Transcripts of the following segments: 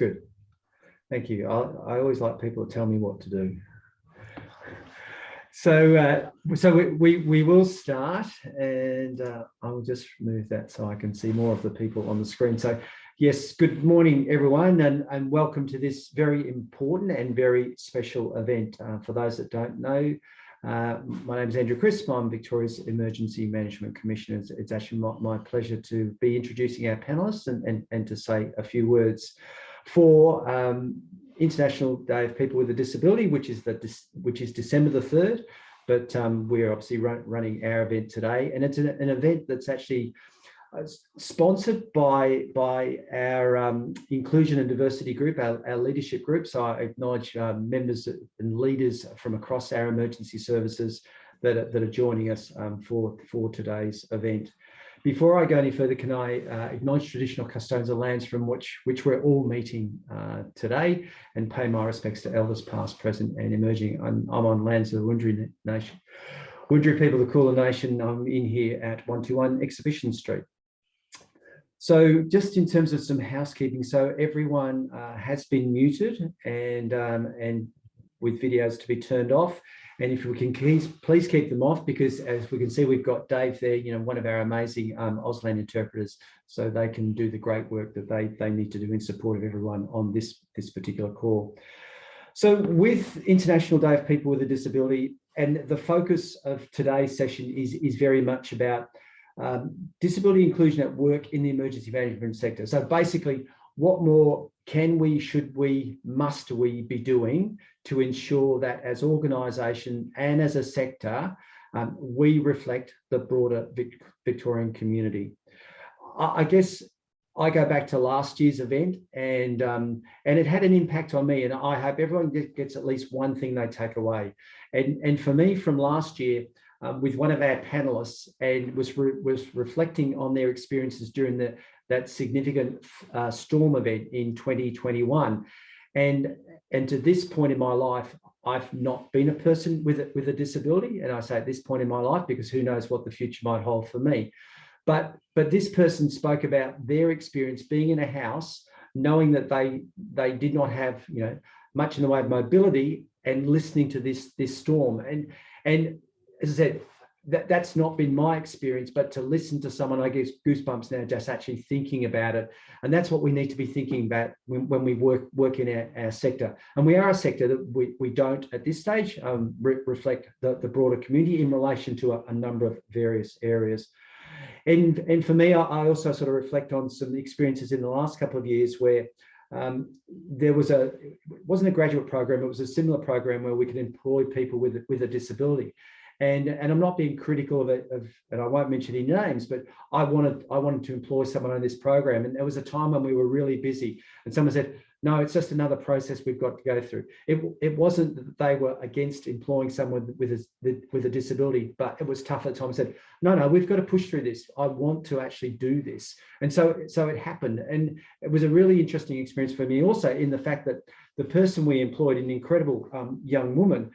Good. Thank you. I always like people to tell me what to do. So we will start, and I'll just move that so I can see more of the people on the screen. So yes, good morning, everyone, and welcome to this very important and very special event. For those that don't know, my name is Andrew Crisp. I'm Victoria's Emergency Management Commissioner. It's actually my pleasure to be introducing our panellists and to say a few words for International Day of People with a Disability, which is December the 3rd. But we're obviously running our event today, and it's an event that's actually sponsored by our inclusion and diversity group, our leadership group. So I acknowledge members and leaders from across our emergency services that are joining us for today's event. Before I go any further, can I acknowledge traditional custodians of lands from which we're all meeting today, and pay my respects to elders past, present and emerging. I'm on lands of the Wurundjeri Nation, Wurundjeri people of the Kulin Nation. I'm in here at 121 Exhibition Street. So just in terms of some housekeeping, so everyone has been muted and with videos to be turned off. And if we can please keep them off, because as we can see, we've got Dave there, one of our amazing Auslan interpreters, so they can do the great work that they need to do in support of everyone on this particular call. So with International Day of People with a Disability, and the focus of today's session is very much about disability inclusion at work in the emergency management sector. So basically, what more can we, should we, must we be doing to ensure that as an organisation and as a sector, we reflect the broader Victorian community? I guess I go back to last year's event, and it had an impact on me, and I hope everyone gets at least one thing they take away. And for me, from last year, with one of our panelists, and was reflecting on their experiences during that significant storm event in 2021, and to this point in my life, I've not been a person with a disability, and I say at this point in my life because who knows what the future might hold for me. But this person spoke about their experience being in a house, knowing that they did not have much in the way of mobility, and listening to this storm, and as I said, that's not been my experience, but to listen to someone, I guess goosebumps now just actually thinking about it. And that's what we need to be thinking about when we work in our sector. And we are a sector that we don't at this stage reflect the broader community in relation to a number of various areas. And for me, I also sort of reflect on some experiences in the last couple of years where there was it wasn't a graduate program, it was a similar program where we could employ people with a disability. And I'm not being critical of it, and I won't mention any names, but I wanted to employ someone on this program. And there was a time when we were really busy, and someone said, no, it's just another process we've got to go through. It wasn't that they were against employing someone with a disability, but it was tough at the time. I said, no, we've got to push through this. I want to actually do this. And so it happened. And it was a really interesting experience for me also, in the fact that the person we employed, an incredible young woman,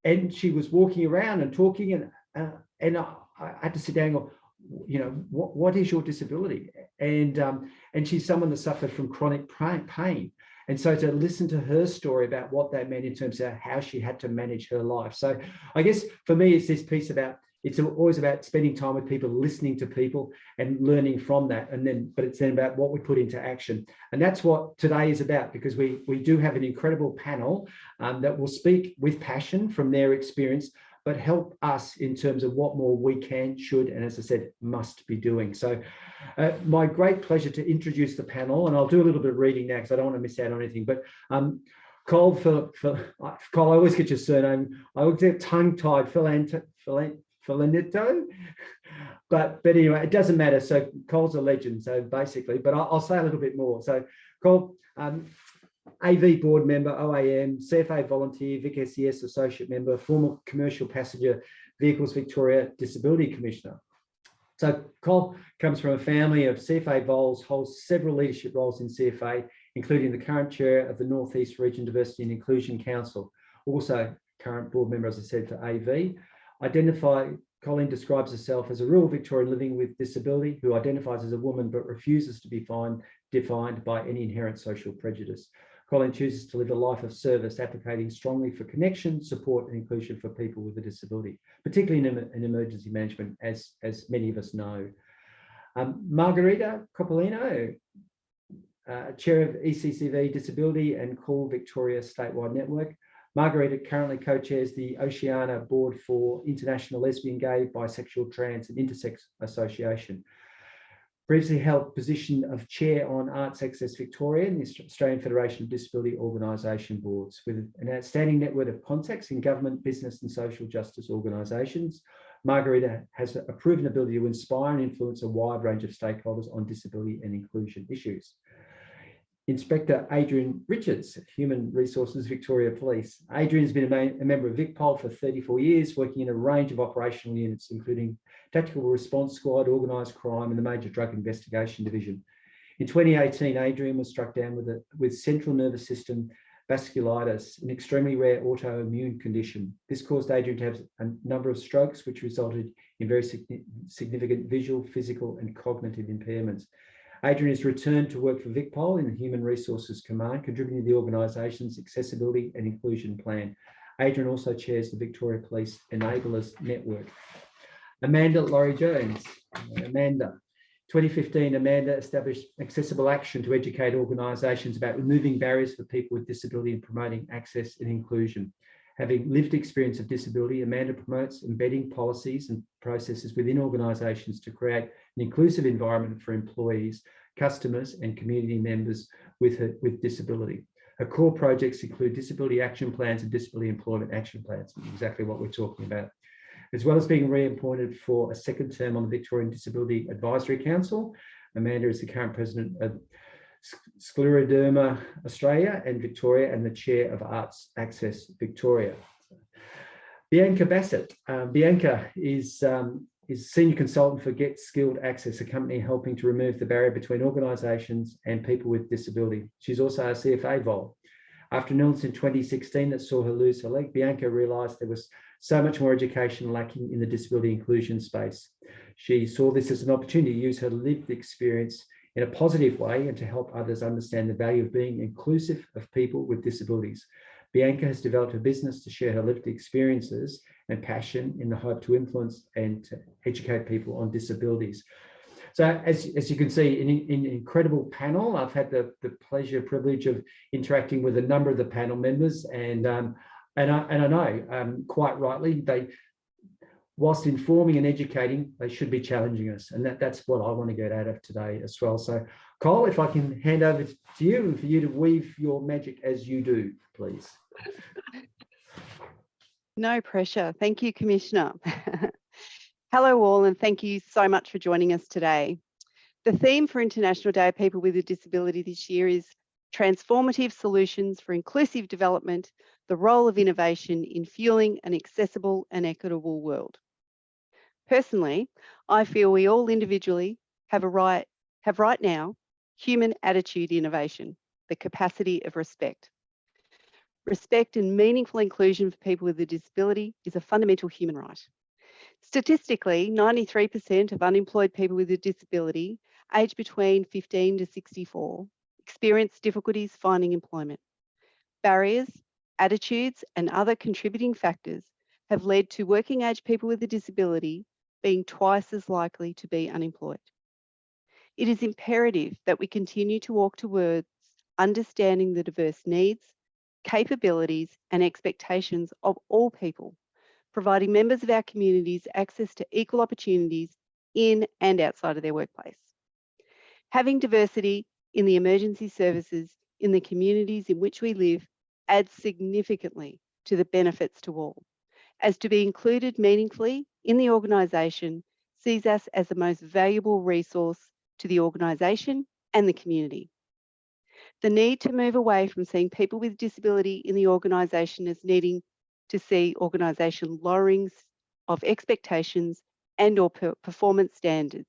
and she was walking around and talking, and I had to sit down and go, what is your disability? And she's someone that suffered from chronic pain. And so to listen to her story about what that meant in terms of how she had to manage her life. So I guess for me, it's this piece about, it's always about spending time with people, listening to people and learning from that. But it's then about what we put into action. And that's what today is about, because we do have an incredible panel that will speak with passion from their experience, but help us in terms of what more we can, should, and as I said, must be doing. So my great pleasure to introduce the panel, and I'll do a little bit of reading now because I don't want to miss out on anything. But Cole, I always get your surname. I always get tongue-tied, Furlanetto, but anyway, it doesn't matter. So Cole's a legend, so basically, but I'll say a little bit more. So Cole, AV board member, OAM, CFA volunteer, VICSES associate member, former commercial passenger vehicles Victoria Disability Commissioner. So Cole comes from a family of CFA vols, holds several leadership roles in CFA, including the current chair of the North East Region Diversity and Inclusion Council, also current board member, as I said, for AV. Colleen describes herself as a rural Victorian living with disability who identifies as a woman but refuses to be defined by any inherent social prejudice. Colleen chooses to live a life of service, advocating strongly for connection, support and inclusion for people with a disability, particularly in emergency management, as many of us know. Margarita Coppolino, Chair of ECCV Disability and Call Victoria Statewide Network. Margarita currently co-chairs the Oceania Board for International Lesbian, Gay, Bisexual, Trans and Intersex Association. Previously held position of Chair on Arts Access Victoria and the Australian Federation of Disability Organisation Boards, with an outstanding network of contacts in government, business and social justice organisations. Margarita has a proven ability to inspire and influence a wide range of stakeholders on disability and inclusion issues. Inspector Adrian Richards, Human Resources Victoria Police. Adrian has been a member of VicPol for 34 years, working in a range of operational units, including Tactical Response Squad, Organised Crime and the Major Drug Investigation Division. In 2018, Adrian was struck down with central nervous system vasculitis, an extremely rare autoimmune condition. This caused Adrian to have a number of strokes, which resulted in very significant visual, physical and cognitive impairments. Adrian has returned to work for VicPol in the Human Resources Command, contributing to the organisation's accessibility and inclusion plan. Adrian also chairs the Victoria Police Enablers Network. Amanda Laurie Jones. Amanda. 2015, Amanda established Accessible Action to educate organisations about removing barriers for people with disability and promoting access and inclusion. Having lived experience of disability, Amanda promotes embedding policies and processes within organisations to create an inclusive environment for employees, customers and community members with disability. Her core projects include disability action plans and disability employment action plans, exactly what we're talking about. As well as being reappointed for a second term on the Victorian Disability Advisory Council, Amanda is the current president of Scleroderma Australia and Victoria and the chair of Arts Access Victoria. Bianca Bassett. Bianca is senior consultant for Get Skilled Access, a company helping to remove the barrier between organisations and people with disability. She's also a CFA vol. After an illness in 2016 that saw her lose her leg, Bianca realised there was so much more education lacking in the disability inclusion space. She saw this as an opportunity to use her lived experience in a positive way and to help others understand the value of being inclusive of people with disabilities. Bianca has developed a business to share her lived experiences and passion in the hope to influence and to educate people on disabilities. So as you can see, an incredible panel. I've had the pleasure, privilege of interacting with a number of the panel members, and I know quite rightly, whilst informing and educating, they should be challenging us. And that's what I want to get out of today as well. So Cole, if I can hand over to you and for you to weave your magic as you do, please. No pressure. Thank you, Commissioner. Hello all, and thank you so much for joining us today. The theme for International Day of People with a Disability this year is Transformative Solutions for Inclusive Development, the Role of Innovation in Fueling an Accessible and Equitable World. Personally, I feel we all individually have right now human attitude innovation, the capacity of respect. Respect and meaningful inclusion for people with a disability is a fundamental human right. Statistically, 93% of unemployed people with a disability aged between 15 to 64 experience difficulties finding employment. Barriers, attitudes, and other contributing factors have led to working age people with a disability being twice as likely to be unemployed. It is imperative that we continue to walk towards understanding the diverse needs, capabilities, and expectations of all people, providing members of our communities access to equal opportunities in and outside of their workplace. Having diversity in the emergency services in the communities in which we live adds significantly to the benefits to all, as to be included meaningfully in the organisation sees us as the most valuable resource to the organisation and the community. The need to move away from seeing people with disability in the organisation as needing to see organisation lowerings of expectations and or performance standards.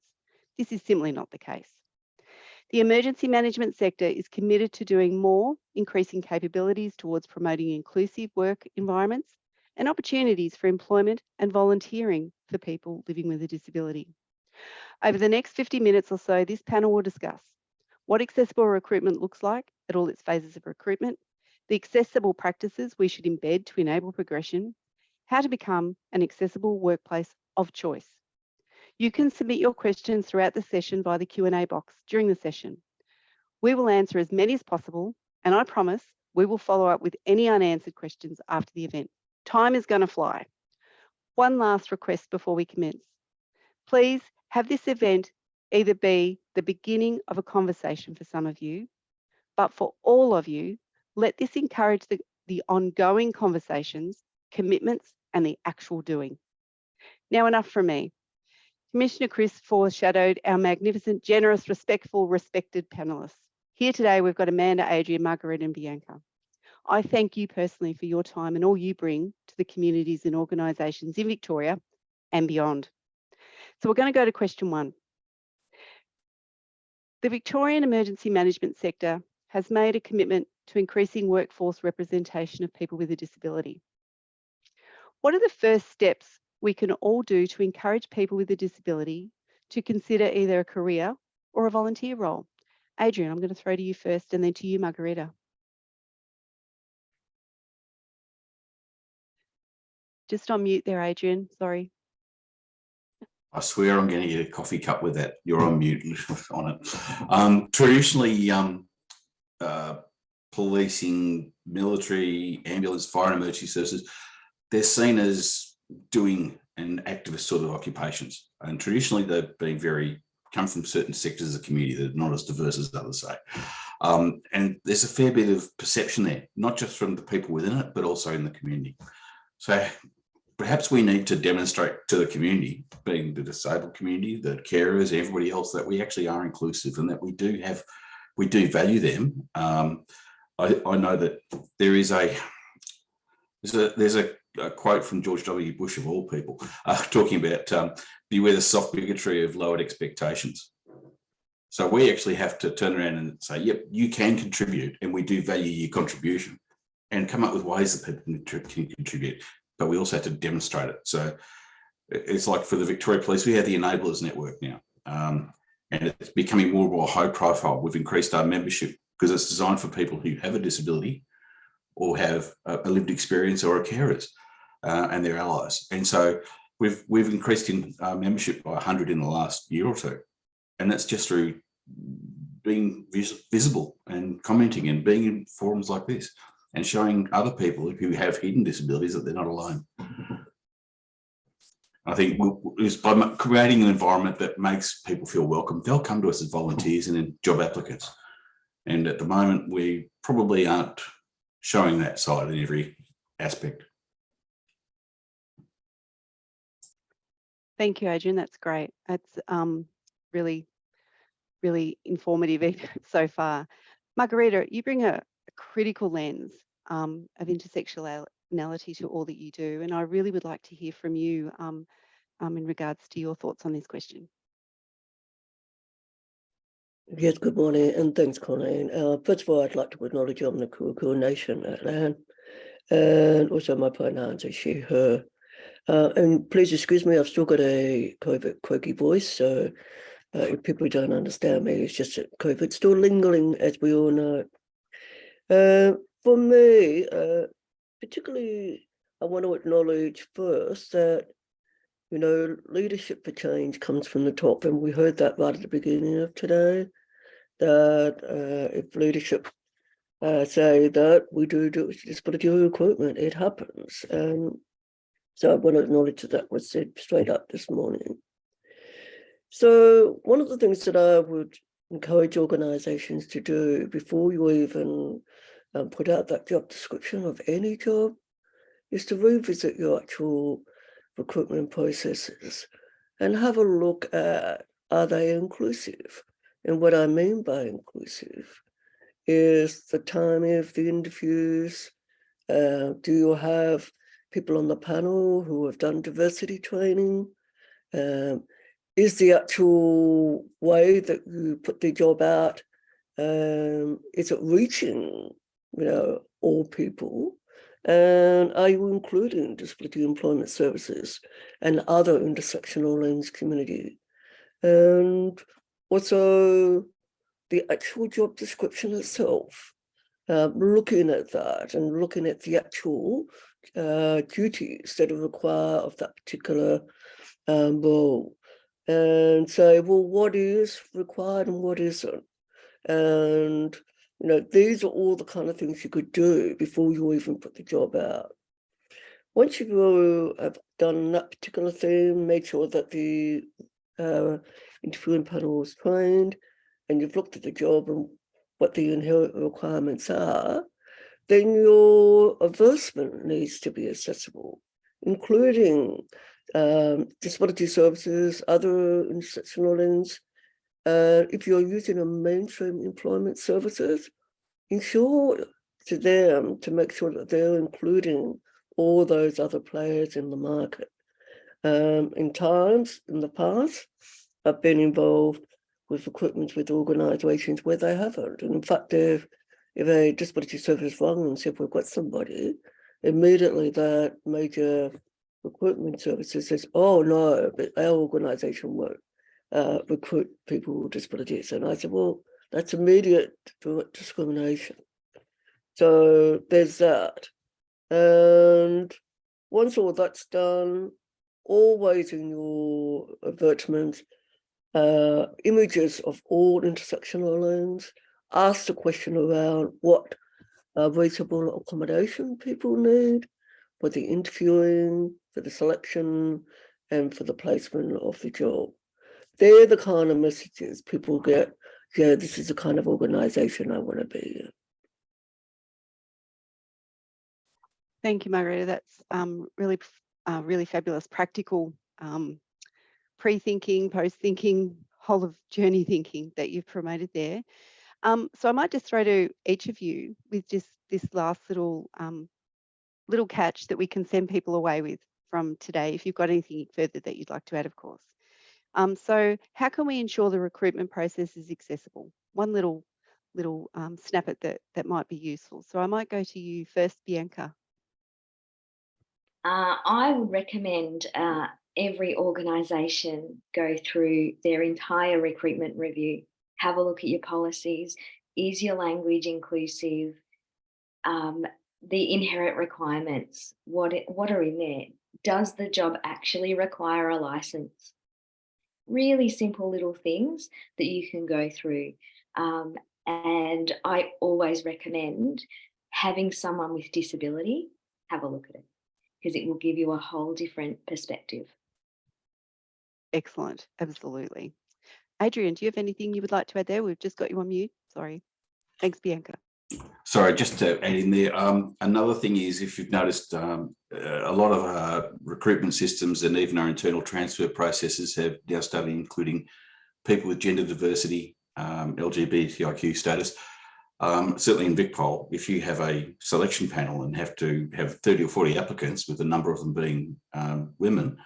This is simply not the case. The emergency management sector is committed to doing more, increasing capabilities towards promoting inclusive work environments and opportunities for employment and volunteering for people living with a disability. Over the next 50 minutes or so, this panel will discuss what accessible recruitment looks like at all its phases of recruitment, the accessible practices we should embed to enable progression, how to become an accessible workplace of choice. You can submit your questions throughout the session via the Q&A box during the session. We will answer as many as possible, and I promise we will follow up with any unanswered questions after the event. Time is going to fly. One last request before we commence. Please have this event either be the beginning of a conversation for some of you, but for all of you, let this encourage the ongoing conversations, commitments, and the actual doing. Now, enough from me. Commissioner Chris foreshadowed our magnificent, generous, respectful, respected panellists. Here today, we've got Amanda, Adrian, Margarita, and Bianca. I thank you personally for your time and all you bring to the communities and organisations in Victoria and beyond. So we're going to go to question 1. The Victorian emergency management sector has made a commitment to increasing workforce representation of people with a disability. What are the first steps we can all do to encourage people with a disability to consider either a career or a volunteer role? Adrian, I'm going to throw to you first and then to you, Margarita. Just on mute there, Adrian, sorry. I swear I'm going to get a coffee cup with that. You're on mute on it. Traditionally, policing, military, ambulance, fire and emergency services, they're seen as doing an activist sort of occupations. And traditionally, they've been come from certain sectors of the community that are not as diverse as others say. And there's a fair bit of perception there, not just from the people within it, but also in the community. So perhaps we need to demonstrate to the community, being the disabled community, the carers, everybody else, that we actually are inclusive and that we do value them. I know that there's a quote from George W. Bush, of all people, talking about beware the soft bigotry of lowered expectations. So we actually have to turn around and say, yep, you can contribute, and we do value your contribution, and come up with ways that people can contribute. But we also have to demonstrate it. So it's like for the Victoria Police, we have the Enablers Network now, and it's becoming more and more high profile. We've increased our membership because it's designed for people who have a disability or have a lived experience or are carers and their allies. And so we've increased in membership by 100 in the last year or two. And that's just through being visible and commenting and being in forums like this, and showing other people who have hidden disabilities that they're not alone. I think it's by creating an environment that makes people feel welcome, they'll come to us as volunteers and then job applicants. And at the moment, we probably aren't showing that side in every aspect. Thank you, Adrian. That's great. That's really, really informative so far. Margarita, you bring a critical lens of intersectionality to all that you do, and I really would like to hear from you in regards to your thoughts on this question. Yes, good morning, and thanks, Colleen. First of all, I'd like to acknowledge I'm the Kurukuru Nation at land, and also my pronouns are she, her. And please excuse me, I've still got a COVID croaky voice, so if people don't understand me, it's just that COVID's still lingering, as we all know. For me, particularly, I want to acknowledge first that, you know, leadership for change comes from the top, and we heard that right at the beginning of today, that if leadership say that we do disability recruitment, it happens. So I want to acknowledge that was said straight up this morning. So one of the things that I would encourage organisations to do before you even put out that job description of any job is to revisit your actual recruitment processes and have a look at, are they inclusive? And what I mean by inclusive is the timing of the interviews. Do you have people on the panel who have done diversity training? Is the actual way that you put the job out, is it reaching, you know, all people? And are you including disability employment services and other intersectional lens community? And also, the actual job description itself, looking at that and looking at the actual duties that are required of that particular role, and say, well, what is required and what isn't? And, you know, these are all the kind of things you could do before you even put the job out. Once you have done that particular thing, make sure that the interviewing panel is trained and you've looked at the job and what the inherent requirements are, then your advertisement needs to be accessible, including disability services, other intersectional links. If you're using a mainstream employment services, ensure to them to make sure that they're including all those other players in the market. In the past, I've been involved with recruitment with organisations where they haven't. And in fact, if a disability service rang and said, we've got somebody, immediately that major recruitment services says, oh no, but our organisation won't recruit people with disabilities. And I said, well, that's immediate discrimination. So there's that. And once all that's done, always in your advertisements, images of all intersectional lanes, ask the question around what reasonable accommodation people need for the interviewing, for the selection, and for the placement of the job. They're the kind of messages people get, yeah, this is the kind of organisation I want to be in. Thank you, Margarita. That's really fabulous, practical pre-thinking, post-thinking, whole of journey thinking that you've promoted there. So I might just throw to each of you with just this last little catch that we can send people away with from today, if you've got anything further that you'd like to add, of course. So how can we ensure the recruitment process is accessible? One little snippet that might be useful. So I might go to you first, Bianca. I would recommend every organisation go through their entire recruitment review, have a look at your policies. Is your language inclusive? The inherent requirements, what are in there? Does the job actually require a licence? Really simple little things that you can go through. And I always recommend having someone with disability have a look at it, because it will give you a whole different perspective. Excellent, absolutely. Adrian, do you have anything you would like to add there? We've just got you on mute, sorry. Thanks, Bianca. Sorry, just to add in there, another thing is, if you've noticed, a lot of our recruitment systems and even our internal transfer processes have now started including people with gender diversity, LGBTIQ status. Certainly in VicPol, if you have a selection panel and have to have 30 or 40 applicants, with a number of them being women,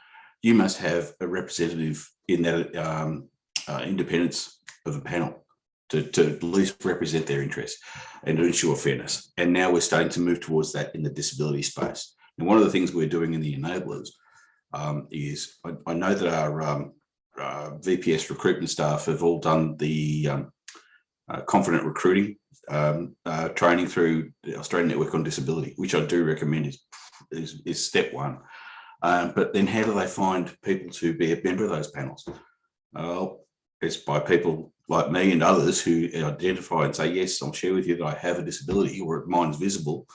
you must have a representative in that independence of the panel to at least represent their interests and to ensure fairness. And now we're starting to move towards that in the disability space. And one of the things we're doing in the enablers is, I know that our VPS recruitment staff have all done the confident recruiting training through the Australian Network on Disability, which I do recommend is step one. But then how do they find people to be a member of those panels? Well, it's by people like me and others who identify and say, yes, I'll share with you that I have a disability, or mine's visible.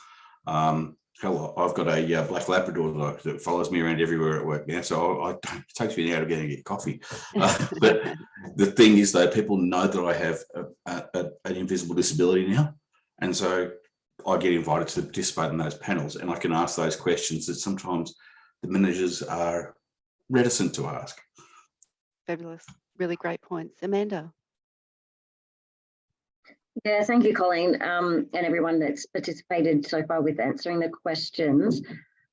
Hell, I've got a black Labrador that follows me around everywhere at work now, so it takes me an hour to go and get coffee. But the thing is, though, people know that I have an invisible disability now, and so I get invited to participate in those panels, and I can ask those questions that sometimes the managers are reticent to ask. Fabulous, really great points. Amanda. Yeah, thank you, Colleen, and everyone that's participated so far with answering the questions.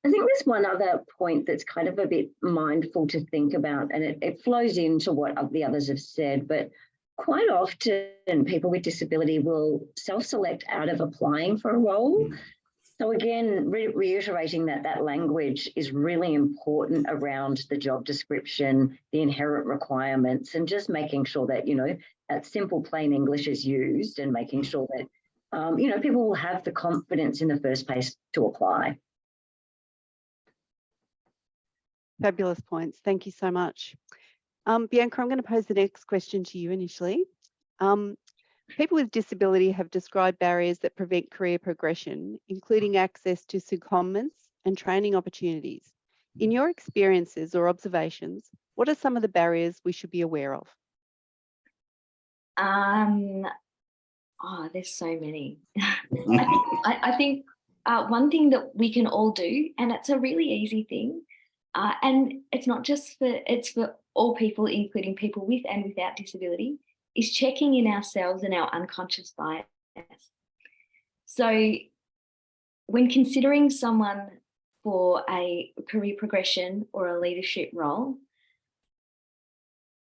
I think there's one other point that's kind of a bit mindful to think about, and it flows into what the others have said, but quite often people with disability will self-select out of applying for a role. So again, reiterating that language is really important around the job description, the inherent requirements, and just making sure that, you know, that simple plain English is used, and making sure that, you know, people will have the confidence in the first place to apply. Fabulous points. Thank you so much. Bianca, I'm going to pose the next question to you initially. People with disability have described barriers that prevent career progression, including access to secondments and training opportunities. In your experiences or observations, what are some of the barriers we should be aware of? There's so many. I think one thing that we can all do, and it's a really easy thing, and it's not just it's for all people, including people with and without disability, is checking in ourselves and our unconscious bias. So when considering someone for a career progression or a leadership role,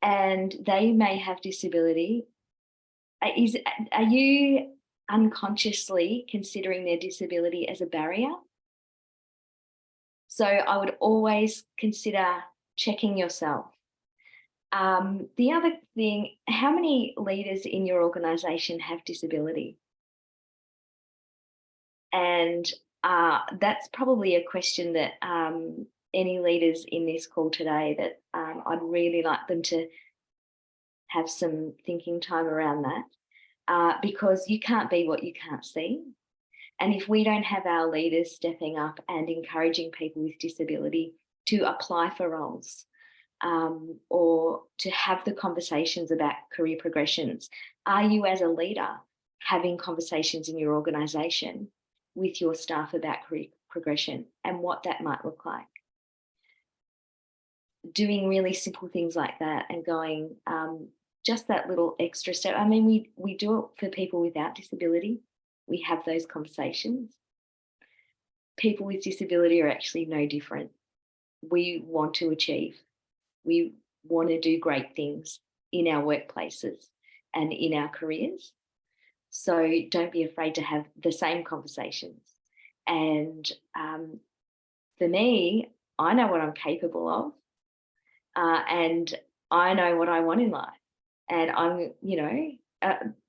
and they may have disability, are you unconsciously considering their disability as a barrier? So I would always consider checking yourself. The other thing, how many leaders in your organisation have disability? And that's probably a question that any leaders in this call today, that I'd really like them to have some thinking time around that, because you can't be what you can't see. And if we don't have our leaders stepping up and encouraging people with disability to apply for roles, or to have the conversations about career progressions, are you as a leader having conversations in your organisation with your staff about career progression and what that might look like? Doing really simple things like that and going just that little extra step. I mean, we do it for people without disability. We have those conversations. People with disability are actually no different. We want to achieve. We want to do great things in our workplaces and in our careers. So don't be afraid to have the same conversations. And for me, I know what I'm capable of, and I know what I want in life. And I'm, you know,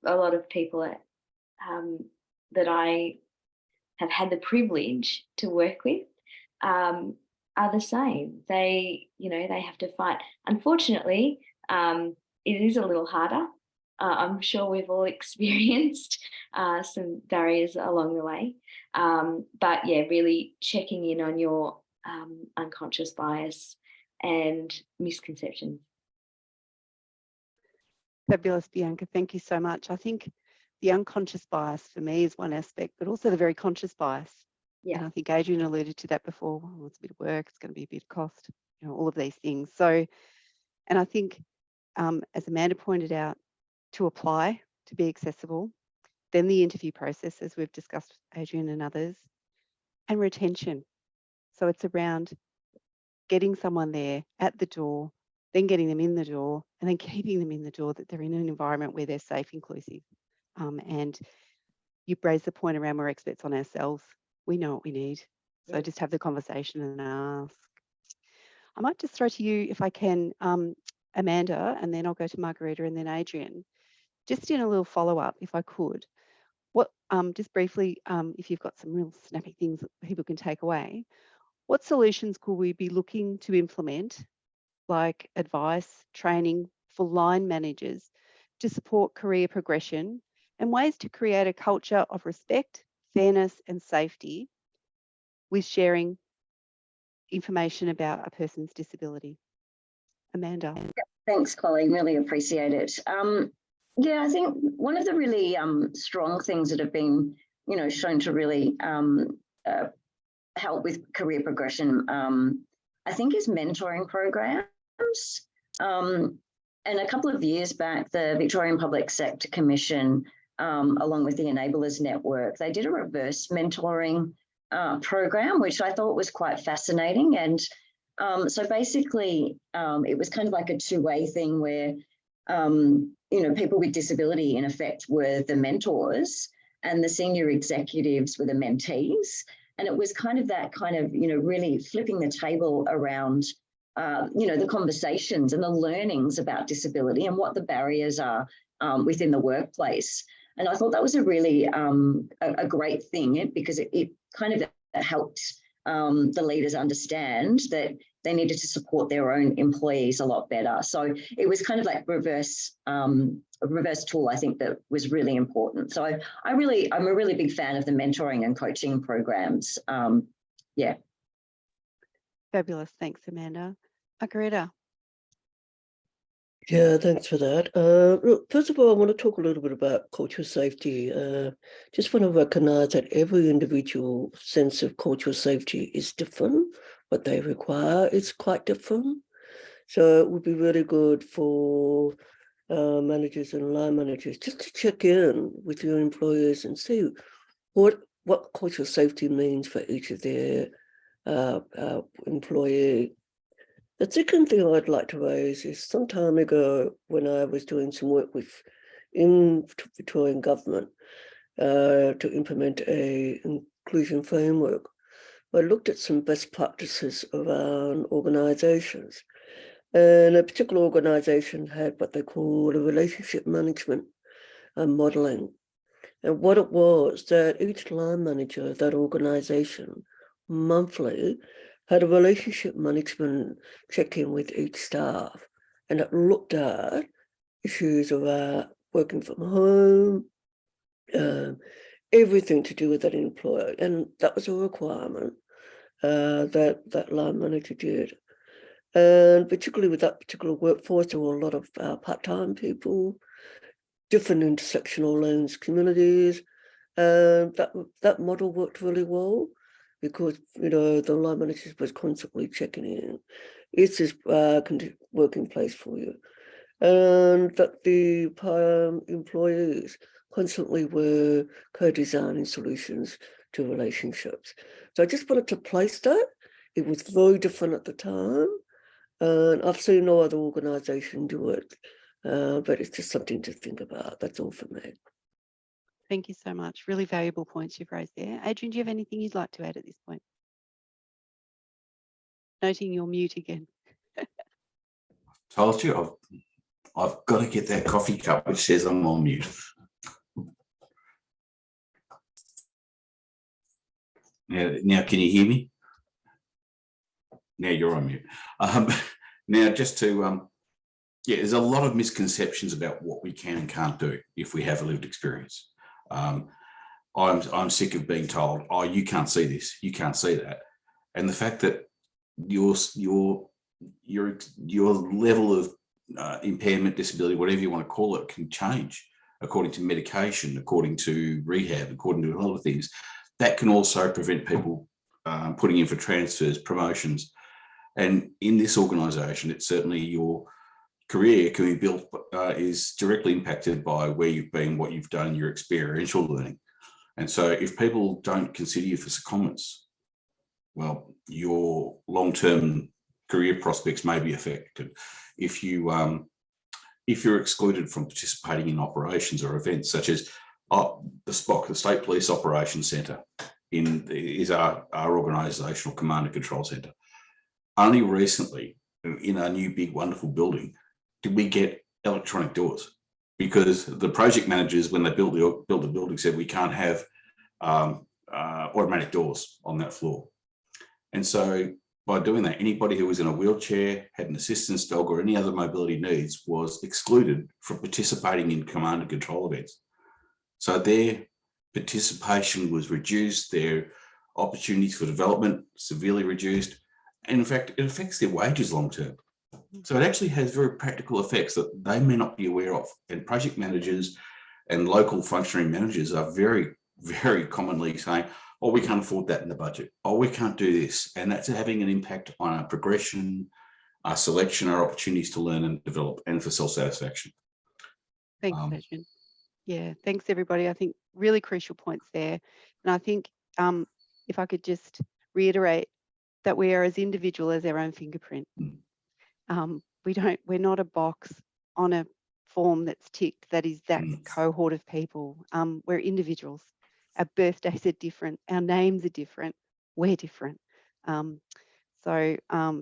a lot of people that I have had the privilege to work with are the same. They, you know, they have to fight. Unfortunately, it is a little harder. I'm sure we've all experienced some barriers along the way. But yeah, really checking in on your unconscious bias and misconceptions. Fabulous, Bianca. Thank you so much. I think the unconscious bias for me is one aspect, but also the very conscious bias. Yeah. And I think Adrian alluded to that before. Well, it's a bit of work, it's going to be a bit of cost, you know, all of these things. So, and I think, as Amanda pointed out, to apply, to be accessible, then the interview process, as we've discussed, Adrian and others, and retention. So it's around getting someone there at the door, then getting them in the door, and then keeping them in the door, that they're in an environment where they're safe, inclusive. And you raise the point around we're experts on ourselves. We know what we need. So just have the conversation and ask. I might just throw to you, if I can, Amanda, and then I'll go to Margarita and then Adrian. Just in a little follow-up, if I could, what just briefly, if you've got some real snappy things that people can take away, what solutions could we be looking to implement, like advice, training for line managers to support career progression, and ways to create a culture of respect, fairness and safety with sharing information about a person's disability? Amanda. Thanks, Colleen. Really appreciate it. Yeah, I think one of the really strong things that have been, you know, shown to really help with career progression, I think, is mentoring programs. And a couple of years back, the Victorian Public Sector Commission, along with the Enablers Network, they did a reverse mentoring program, which I thought was quite fascinating. And so basically, it was kind of like a two-way thing where, you know, people with disability, in effect, were the mentors, and the senior executives were the mentees. And it was kind of that really flipping the table around, the conversations and the learnings about disability and what the barriers are within the workplace. And I thought that was a really a great thing, because it kind of helped the leaders understand that they needed to support their own employees a lot better. So it was kind of like a reverse tool, I think, that was really important. So I'm a really big fan of the mentoring and coaching programs. Yeah. Fabulous. Thanks, Amanda. Margareta. Yeah, thanks for that. Look, first of all, I want to talk a little bit about cultural safety. Just want to recognise that every individual sense of cultural safety is different. What they require is quite different. So it would be really good for managers and line managers just to check in with your employers and see what cultural safety means for each of their employee. The second thing I'd like to raise is some time ago when I was doing some work in Victorian government to implement a inclusion framework, I looked at some best practices around organisations. And a particular organisation had what they call a relationship management and modelling. And what it was that each line manager of that organisation monthly had a relationship management check-in with each staff, and it looked at issues around working from home, everything to do with that employer, and that was a requirement that line manager did. And particularly with that particular workforce, there were a lot of part-time people, different intersectional lens communities, and that model worked really well, because the line managers was constantly checking in. Is this working place for you? And that the employees constantly were co-designing solutions to relationships. So I just wanted to place that. It was very different at the time, and I've seen no other organisation do it, but it's just something to think about. That's all for me. Thank you so much. Really valuable points you've raised there. Adrian, do you have anything you'd like to add at this point? Noting your mute again. Told you, I've got to get that coffee cup which says I'm on mute. Now, can you hear me? Now you're on mute. Now, just to, there's a lot of misconceptions about what we can and can't do if we have a lived experience. I'm sick of being told, oh, you can't see this, you can't see that. And the fact that your level of impairment, disability, whatever you want to call it, can change according to medication, according to rehab, according to a lot of things. That can also prevent people putting in for transfers, promotions. And in this organisation, it's certainly your career can be built, is directly impacted by where you've been, what you've done, your experiential learning. And so if people don't consider you for secondments, well, your long-term career prospects may be affected. If you're excluded from participating in operations or events such as the SPOC, the State Police Operations Centre, is our organisational command and control centre. Only recently, in our new big wonderful building, did we get electronic doors, because the project managers, when they built the building, said we can't have automatic doors on that floor. And so by doing that, anybody who was in a wheelchair, had an assistance dog or any other mobility needs was excluded from participating in command and control events. So their participation was reduced, their opportunities for development severely reduced, and in fact, it affects their wages long term. So it actually has very practical effects that they may not be aware of. And project managers and local functioning managers are very, very commonly saying, oh, we can't afford that in the budget. Oh, we can't do this. And that's having an impact on our progression, our selection, our opportunities to learn and develop, and for self-satisfaction. Thanks, Adrian. Yeah, thanks, everybody. I think really crucial points there. And I think if I could just reiterate that we are as individual as our own fingerprint. We're not a box on a form that's ticked that is that Mm. cohort of people. We're individuals. Our birthdays are different. Our names are different. We're different. So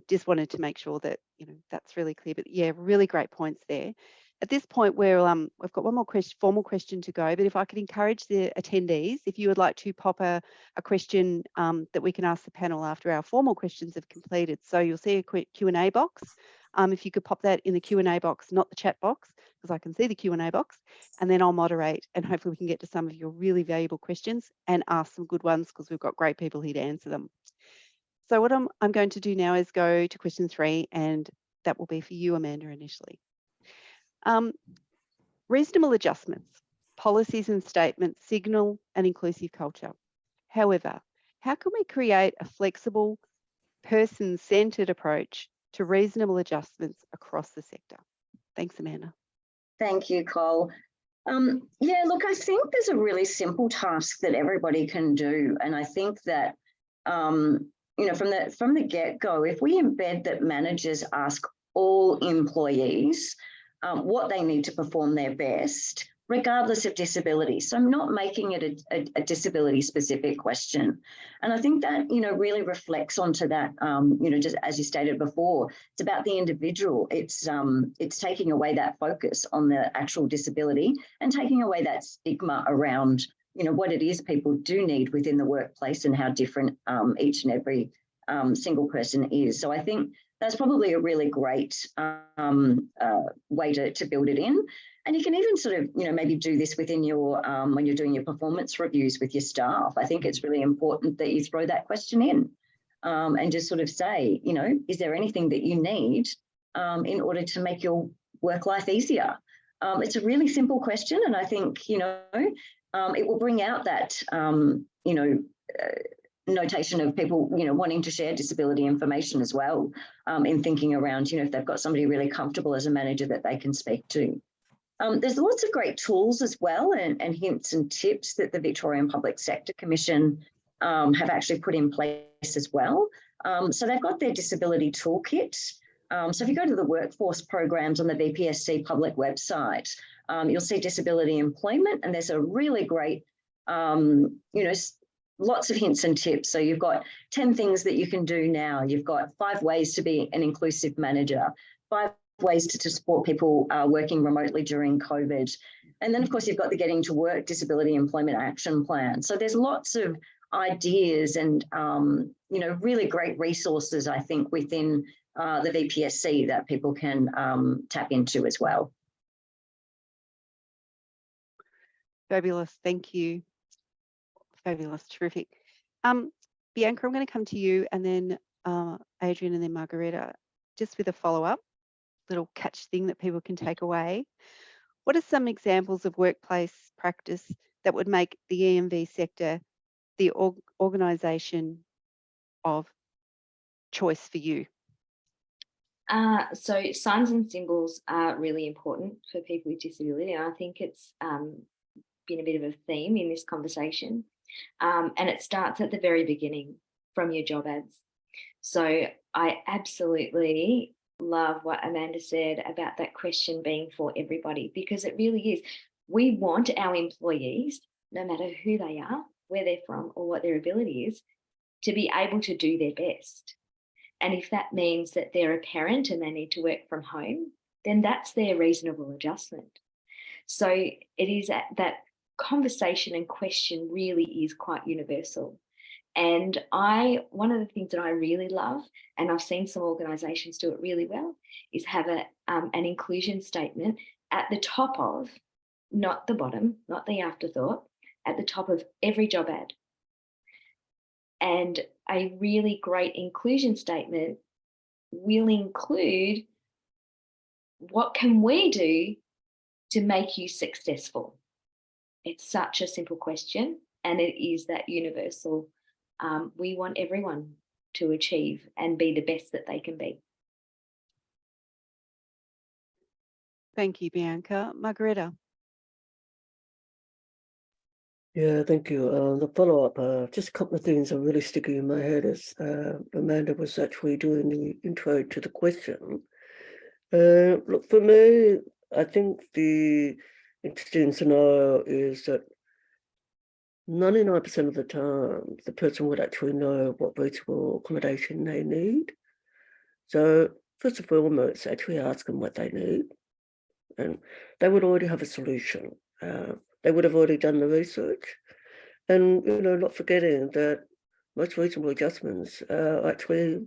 just wanted to make sure that, you know, that's really clear. But yeah, really great points there. At this point, we've got one more formal question to go, but if I could encourage the attendees, if you would like to pop a question that we can ask the panel after our formal questions have completed. So you'll see a quick Q&A box. If you could pop that in the Q&A box, not the chat box, because I can see the Q&A box, and then I'll moderate and hopefully we can get to some of your really valuable questions and ask some good ones because we've got great people here to answer them. So what I'm going to do now is go to question 3, and that will be for you, Amanda, initially. Reasonable adjustments, policies and statements signal an inclusive culture. However, how can we create a flexible, person-centred approach to reasonable adjustments across the sector? Thanks, Amanda. Thank you, Cole. Yeah, look, I think there's a really simple task that everybody can do. And I think that, you know, from the get-go, if we embed that managers ask all employees what they need to perform their best, regardless of disability. So I'm not making it a disability-specific question. And I think that, you know, really reflects onto that, you know, just as you stated before, it's about the individual. It's taking away that focus on the actual disability and taking away that stigma around, you know, what it is people do need within the workplace and how different each and every single person is. So I think that's probably a really great way to build it in. And you can even sort of, you know, maybe do this within your, when you're doing your performance reviews with your staff. I think it's really important that you throw that question in and just sort of say, you know, is there anything that you need in order to make your work life easier? It's a really simple question. And I think, you know, it will bring out that, you know, notation of people, you know, wanting to share disability information as well in thinking around, you know, if they've got somebody really comfortable as a manager that they can speak to. There's lots of great tools as well and hints and tips that the Victorian Public Sector Commission have actually put in place as well. So they've got their disability toolkit. So if you go to the workforce programs on the VPSC public website, you'll see disability employment, and there's a really great, you know, lots of hints and tips. So you've got 10 things that you can do now. You've got 5 ways to be an inclusive manager, 5 ways to support people working remotely during COVID. And then, of course, you've got the Getting to Work Disability Employment Action Plan. So there's lots of ideas and, you know, really great resources, I think, within the VPSC that people can tap into as well. Fabulous. Thank you. Fabulous. Terrific. Bianca, I'm going to come to you and then Adrian and then Margareta, just with a follow-up, little catch thing that people can take away. What are some examples of workplace practice that would make the EMV sector the organisation of choice for you? So signs and symbols are really important for people with disability. And I think it's been a bit of a theme in this conversation. And it starts at the very beginning from your job ads. So I absolutely love what Amanda said about that question being for everybody, because it really is. We want our employees, no matter who they are, where they're from, or what their ability is, to be able to do their best. And if that means that they're a parent and they need to work from home, then that's their reasonable adjustment. So it is that conversation and question really is quite universal. And one of the things that I really love, and I've seen some organisations do it really well, is have an inclusion statement at the top of, not the bottom, not the afterthought, at the top of every job ad. And a really great inclusion statement will include, what can we do to make you successful? It's such a simple question, and it is that universal. We want everyone to achieve and be the best that they can be. Thank you, Bianca. Margareta. Yeah, thank you. The follow-up, just a couple of things are really sticking in my head as Amanda was actually doing the intro to the question. Look, for me, I think the interesting scenario is that 99% of the time, the person would actually know what reasonable accommodation they need. So first and foremost, actually ask them what they need, and they would already have a solution. They would have already done the research, and not forgetting that most reasonable adjustments are actually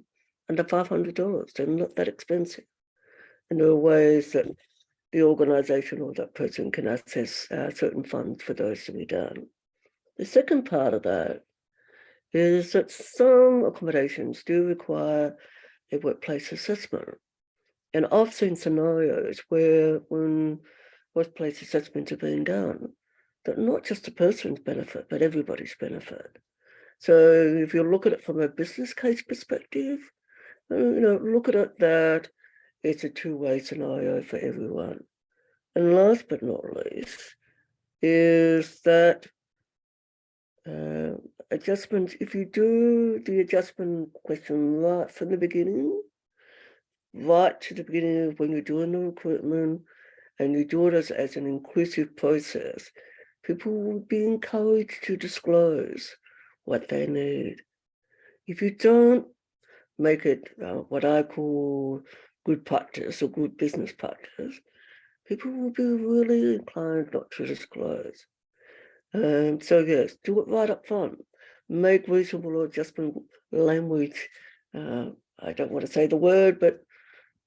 under $500. They're not that expensive, and there are ways that the organisation or that person can access certain funds for those to be done. The second part of that is that some accommodations do require a workplace assessment. And I've seen scenarios where when workplace assessments are being done, that not just the person's benefit, but everybody's benefit. So if you look at it from a business case perspective, look at it that it's a two-way scenario for everyone. And last but not least is that adjustment, if you do the adjustment question right from the beginning, right to the beginning of when you're doing the recruitment, and you do it as an inclusive process, people will be encouraged to disclose what they need. If you don't make it what I call good practice or good business practice, people will be really inclined not to disclose. So yes, do it right up front. Make reasonable adjustment language. I don't want to say the word, but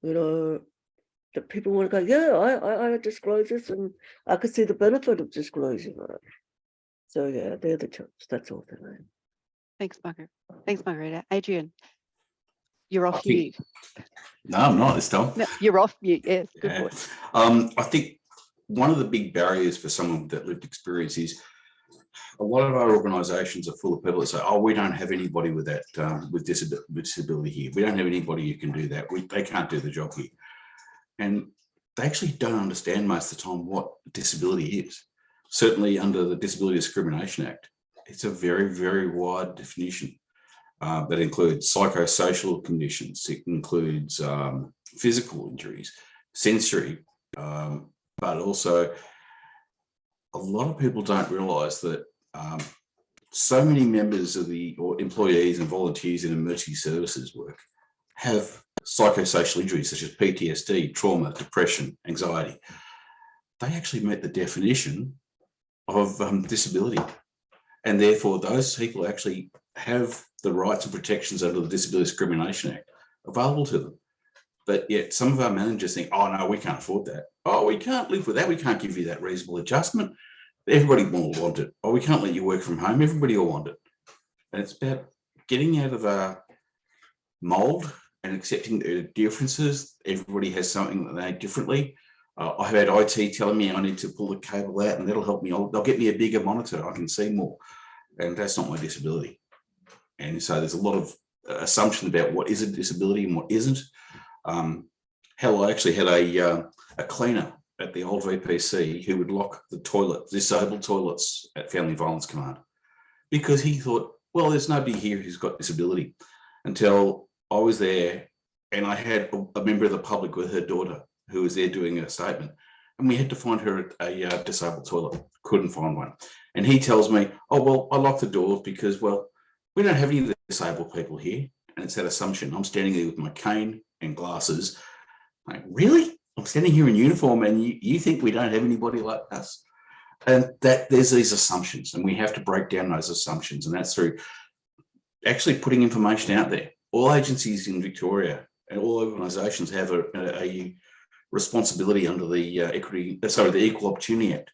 that people want to go, yeah, I disclose this, and I could see the benefit of disclosing that. So yeah, they're the tips. That's all for me. Thanks, Margaret. Thanks, Margarita. Adrian, you're off mute. No, I'm not this time. No, you're off mute. Yes, good boy. I think one of the big barriers for someone with that lived experience is a lot of our organisations are full of people that say, "Oh, we don't have anybody with that with disability here. We don't have anybody who can do that. They can't do the job here." And they actually don't understand most of the time what disability is. Certainly under the Disability Discrimination Act, it's a very, very wide definition that includes psychosocial conditions. It includes physical injuries, sensory, but also a lot of people don't realise that so many members of or employees and volunteers in emergency services work have psychosocial injuries such as PTSD, trauma, depression, anxiety. They actually meet the definition of disability. And therefore, those people actually have the rights and protections under the Disability Discrimination Act available to them. But yet some of our managers think, oh, no, we can't afford that. Oh, we can't live with that. We can't give you that reasonable adjustment. Everybody will want it. Oh, we can't let you work from home. Everybody will want it. And it's about getting out of our mold and accepting the differences. Everybody has something that they do differently. I've had IT telling me I need to pull the cable out and that'll help me. They'll get me a bigger monitor. I can see more. And that's not my disability. And so there's a lot of assumption about what is a disability and what isn't. Hell, I actually had a cleaner at the old VPC who would lock the disabled toilets at Family Violence Command because he thought, well, there's nobody here who's got disability, until I was there and I had a member of the public with her daughter who was there doing a statement, and we had to find her a disabled toilet. Couldn't find one. And he tells me, oh, well, I locked the doors because, well, we don't have any disabled people here. And it's that assumption. I'm standing there with my cane and glasses. Like, really? I'm standing here in uniform and you think we don't have anybody like us? And that there's these assumptions, and we have to break down those assumptions. And that's through actually putting information out there. All agencies in Victoria and all organisations have a responsibility under the Equal Opportunity Act,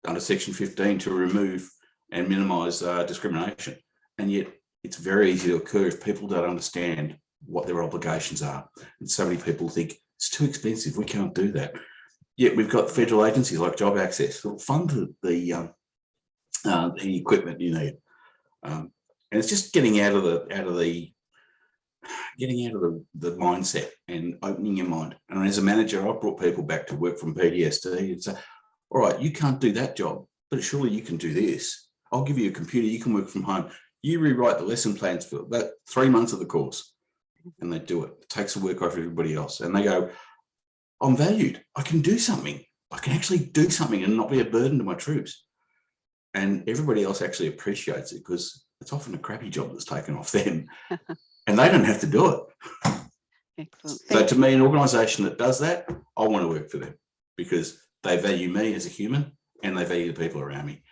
under Section 15, to remove and minimise discrimination. And yet it's very easy to occur if people don't understand what their obligations are. And so many people think it's too expensive, we can't do that. Yet we've got federal agencies like Job Access that will fund the equipment you need. And it's just getting out of the mindset and opening your mind. And as a manager, I've brought people back to work from PTSD and say, all right, you can't do that job, but surely you can do this. I'll give you a computer, you can work from home. You rewrite the lesson plans for about 3 months of the course. And they do it. It takes the work off everybody else. And they go, I'm valued. I can do something. I can actually do something and not be a burden to my troops. And everybody else actually appreciates it because it's often a crappy job that's taken off them and they don't have to do it. Excellent. So to me, an organisation that does that, I want to work for them because they value me as a human and they value the people around me.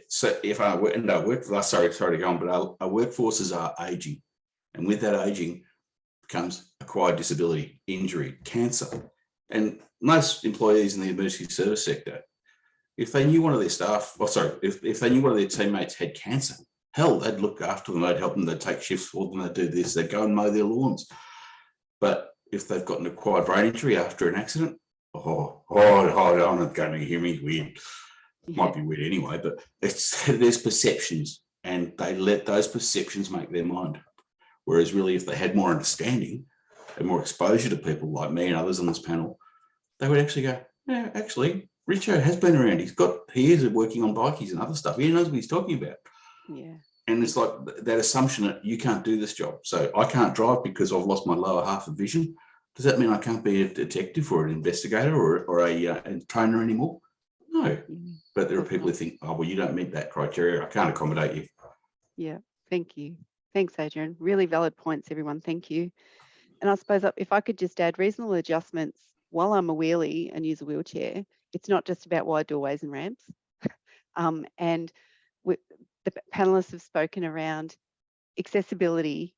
So if I work, sorry to go on, but our workforces are ageing, and with that ageing comes acquired disability, injury, cancer, and most employees in the emergency service sector, if they knew one of their staff, if they knew one of their teammates had cancer, hell, they'd look after them, they'd help them, they'd take shifts for them, they'd do this, they'd go and mow their lawns. But if they've got an acquired brain injury after an accident, I'm not going to hear me weird. Might be weird anyway, but there's perceptions and they let those perceptions make their mind. Whereas really, if they had more understanding and more exposure to people like me and others on this panel, they would actually go, yeah, actually, Richo has been around. He is working on bikies and other stuff. He knows what he's talking about. Yeah. And it's like that assumption that you can't do this job. So I can't drive because I've lost my lower half of vision. Does that mean I can't be a detective or an investigator or a trainer anymore? No. But there are people who think, oh, well, you don't meet that criteria. I can't accommodate you. Yeah. Thank you. Thanks, Adrian. Really valid points, everyone. Thank you. And I suppose if I could just add reasonable adjustments while I'm a wheelie and use a wheelchair, it's not just about wide doorways and ramps. And the panelists have spoken around accessibility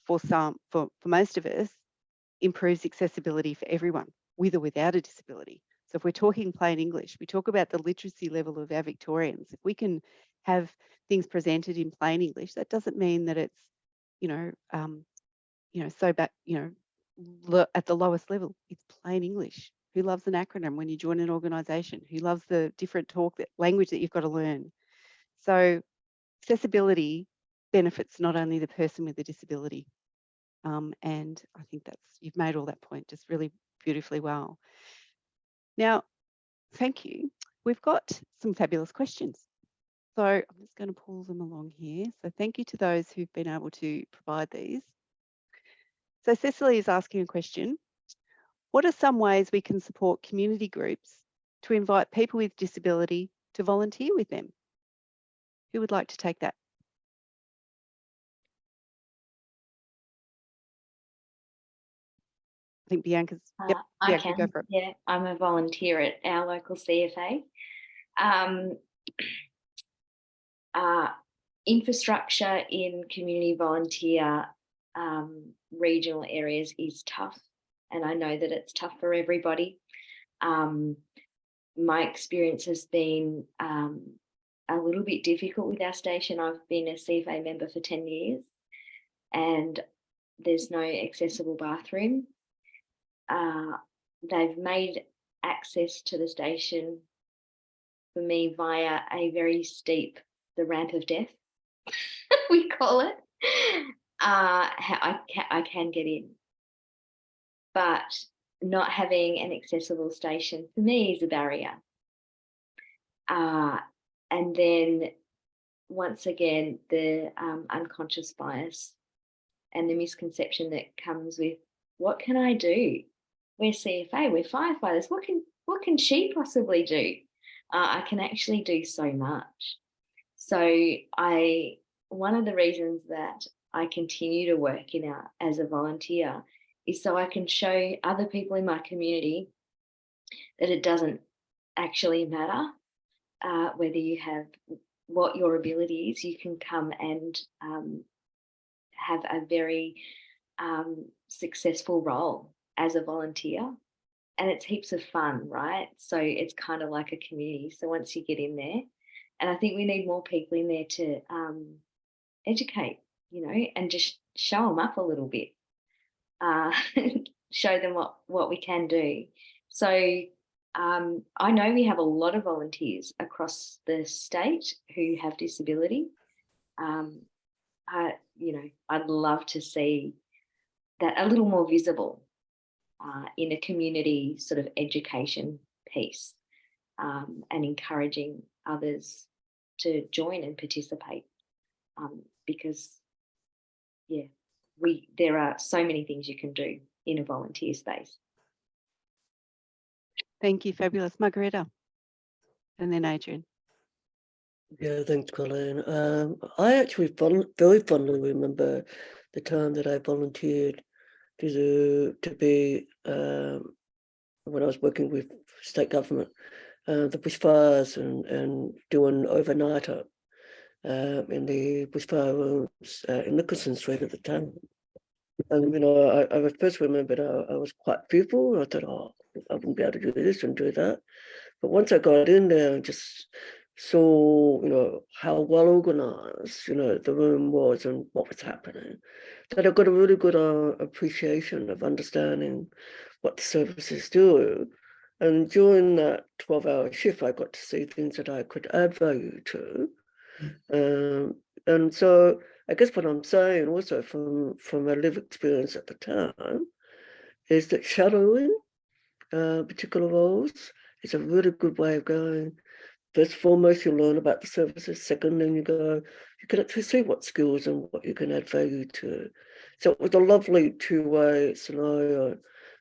for most of us improves accessibility for everyone with or without a disability. So if we're talking plain English, we talk about the literacy level of our Victorians. If we can have things presented in plain English, that doesn't mean that it's, so back, at the lowest level. It's plain English. Who loves an acronym when you join an organisation? Who loves the different language that you've got to learn? So accessibility benefits not only the person with the disability. And I think you've made all that point just really beautifully well. Now, thank you. We've got some fabulous questions. So I'm just going to pull them along here. So thank you to those who've been able to provide these. So Cecily is asking a question. What are some ways we can support community groups to invite people with disability to volunteer with them? Who would like to take that? I think Bianca's. Yep, I Bianca, can. go for it. Yeah, I'm a volunteer at our local CFA. Infrastructure in community volunteer regional areas is tough, and I know that it's tough for everybody. My experience has been a little bit difficult with our station. I've been a CFA member for 10 years and there's no accessible bathroom. They've made access to the station for me via a very steep, the ramp of death, we call it. I can get in, but not having an accessible station for me is a barrier. And then once again, the unconscious bias and the misconception that comes with, what can I do? We're CFA, we're firefighters. What can she possibly do? I can actually do so much. So one of the reasons that I continue to work as a volunteer is so I can show other people in my community that it doesn't actually matter whether you have what your ability is. You can come and have a very successful role as a volunteer, and it's heaps of fun, right? So it's kind of like a community. So once you get in there, and I think we need more people in there to educate, and just show them up a little bit, show them what we can do. So I know we have a lot of volunteers across the state who have disability. I'd love to see that a little more visible in a community sort of education piece, and encouraging others to join and participate, because there are so many things you can do in a volunteer space. Thank you, fabulous. Margareta, and then Adrian. Yeah, thanks, Colleen. I actually very fondly remember the time that I volunteered to be when I was working with state government, the bushfires and doing overnighter in the bushfire rooms in Nicholson Street at the time. And you know, I first remembered I was quite fearful. I thought, oh, I wouldn't be able to do this and do that. But once I got in there and just saw, you know, how well organized, you know, the room was and what was happening, that I got a really good appreciation of understanding what the services do. And during that 12-hour shift, I got to see things that I could add value to. And so I guess what I'm saying also from a lived experience at the time is that shadowing particular roles is a really good way of going. First and foremost, you learn about the services. Second, then you can actually see what skills and what you can add value to. So it was a lovely two-way scenario,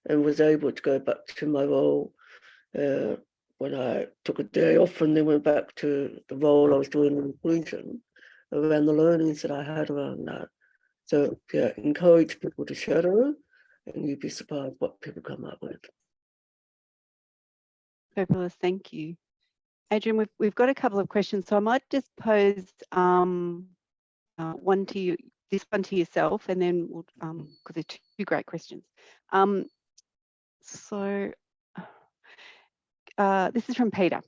and was able to go back to my role when I took a day off and then went back to the role I was doing in inclusion around the learnings that I had around that. So yeah, encourage people to shadow, and you'd be surprised what people come up with. Fabulous, thank you. Adrian, we've got a couple of questions, so I might just pose one to you, this one to yourself, and then we'll, because they're two great questions. This is from Peter.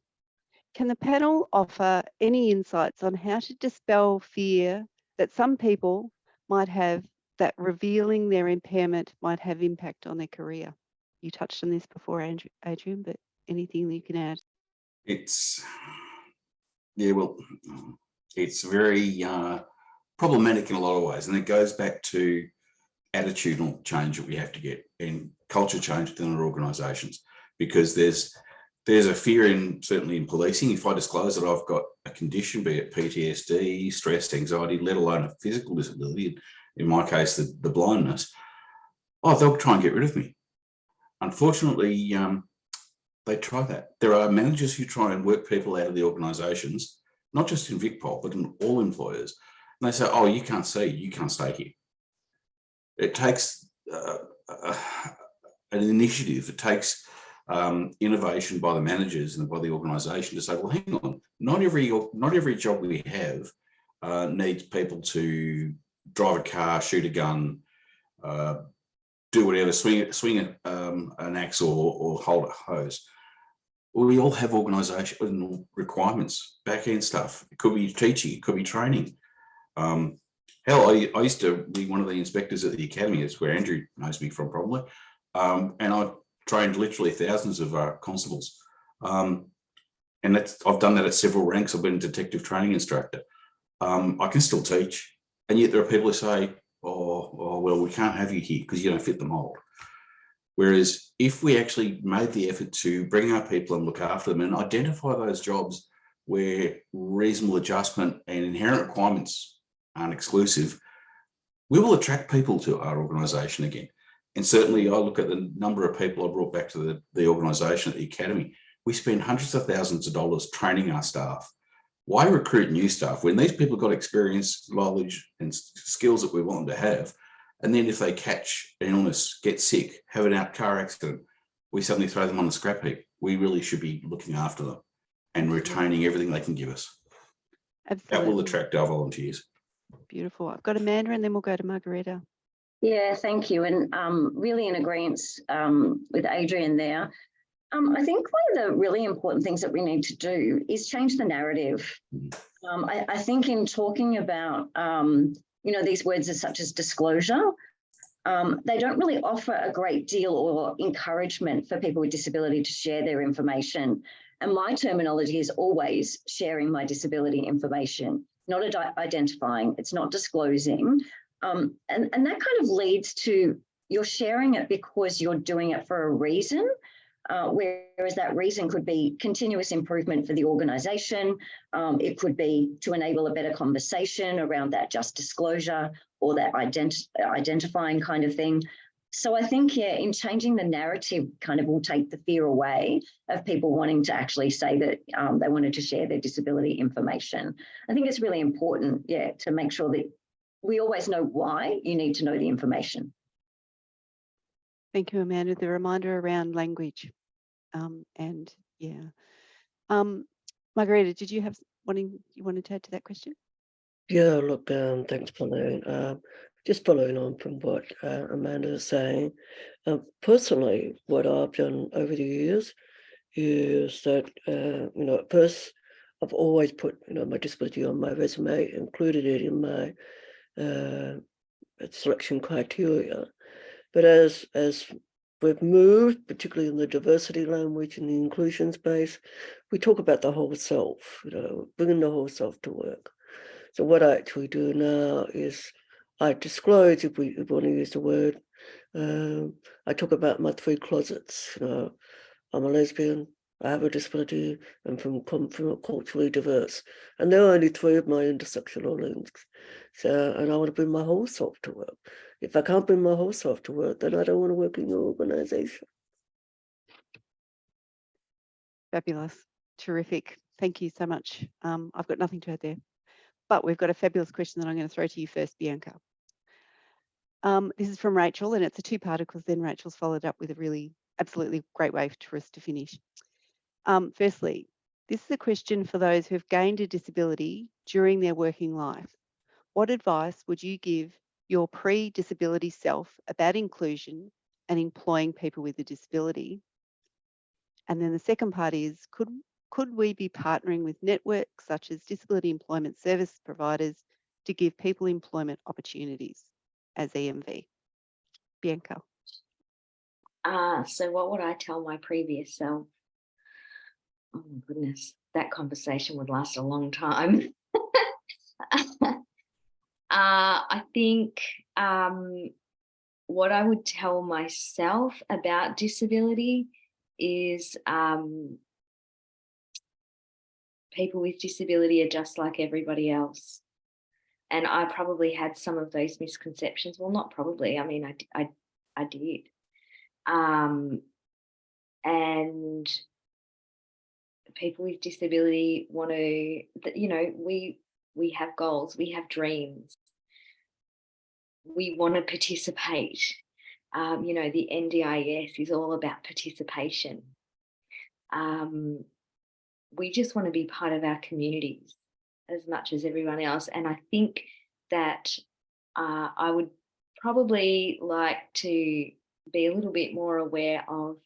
Can the panel offer any insights on how to dispel fear that some people might have that revealing their impairment might have impact on their career? You touched on this before, Adrian, but anything that you can add? It's very problematic in a lot of ways, and it goes back to attitudinal change that we have to get and culture change within our organisations, because there's a fear certainly in policing. If I disclose that I've got a condition, be it PTSD, stress, anxiety, let alone a physical disability, in my case the blindness, they'll try and get rid of me. Unfortunately, they try that. There are managers who try and work people out of the organisations, not just in VicPol, but in all employers. And they say, oh, you can't see, you can't stay here. It takes an initiative. It takes innovation by the managers and by the organisation to say, well, hang on, not every job we have needs people to drive a car, shoot a gun, do whatever, swing an axe or hold a hose. We all have organisational requirements, back-end stuff. It could be teaching, it could be training. Hell, I used to be one of the inspectors at the academy. That's where Andrew knows me from, probably. And I trained literally thousands of constables. And I've done that at several ranks. I've been a detective training instructor. I can still teach. And yet there are people who say, oh well, we can't have you here because you don't fit the mold. Whereas if we actually made the effort to bring our people and look after them and identify those jobs where reasonable adjustment and inherent requirements aren't exclusive, we will attract people to our organisation again. And certainly I look at the number of people I brought back to the organisation at the academy. We spend hundreds of thousands of dollars training our staff. Why recruit new staff when these people got experience, knowledge and skills that we want them to have? And then if they catch an illness, get sick, have an car accident, we suddenly throw them on the scrap heap. We really should be looking after them and retaining everything they can give us. Absolutely. That will attract our volunteers. Beautiful. I've got Amanda and then we'll go to Margareta. Yeah, thank you. And really in agreement with Adrian there. I think one of the really important things that we need to do is change the narrative. I think in talking about, these words such as disclosure, they don't really offer a great deal or encouragement for people with disability to share their information. And my terminology is always sharing my disability information, not identifying, it's not disclosing. And that kind of leads to you're sharing it because you're doing it for a reason. Whereas that reason could be continuous improvement for the organisation. It could be to enable a better conversation around that just disclosure or that identifying kind of thing. So I think, yeah, in changing the narrative kind of will take the fear away of people wanting to actually say that they wanted to share their disability information. I think it's really important, yeah, to make sure that we always know why you need to know the information. Thank you, Amanda. The reminder around language. And yeah. Margarita, did you have you wanted to add to that question? Yeah, look, thanks, Colleen. Just following on from what Amanda is saying, personally, what I've done over the years is that, at first, I've always put, my disability on my resume, included it in my selection criteria. But as we've moved, particularly in the diversity language and the inclusion space, we talk about the whole self, bringing the whole self to work. So what I actually do now is I disclose, if we want to use the word, I talk about my 3 closets. I'm a lesbian, I have a disability, and from culturally diverse. And there are only 3 of my intersectional links. So, and I want to bring my whole self to work. If I can't bring my whole self to work, then I don't want to work in your organization. Fabulous. Terrific. Thank you so much. I've got nothing to add there. But we've got a fabulous question that I'm going to throw to you first, Bianca. This is from Rachel, and it's a 2-parter because then Rachel's followed up with a really absolutely great way for us to finish. Firstly, this is a question for those who have gained a disability during their working life. What advice would you give your pre-disability self about inclusion and employing people with a disability? And then the second part is, could we be partnering with networks such as disability employment service providers to give people employment opportunities as EMV? Bianca. So what would I tell my previous self? Oh my goodness, that conversation would last a long time. I think what I would tell myself about disability is people with disability are just like everybody else. And I probably had some of those misconceptions. Well, not probably. I mean, I did. And people with disability want to, we have goals, we have dreams. We want to participate. The NDIS is all about participation. We just want to be part of our communities as much as everyone else. And I think that I would probably like to be a little bit more aware of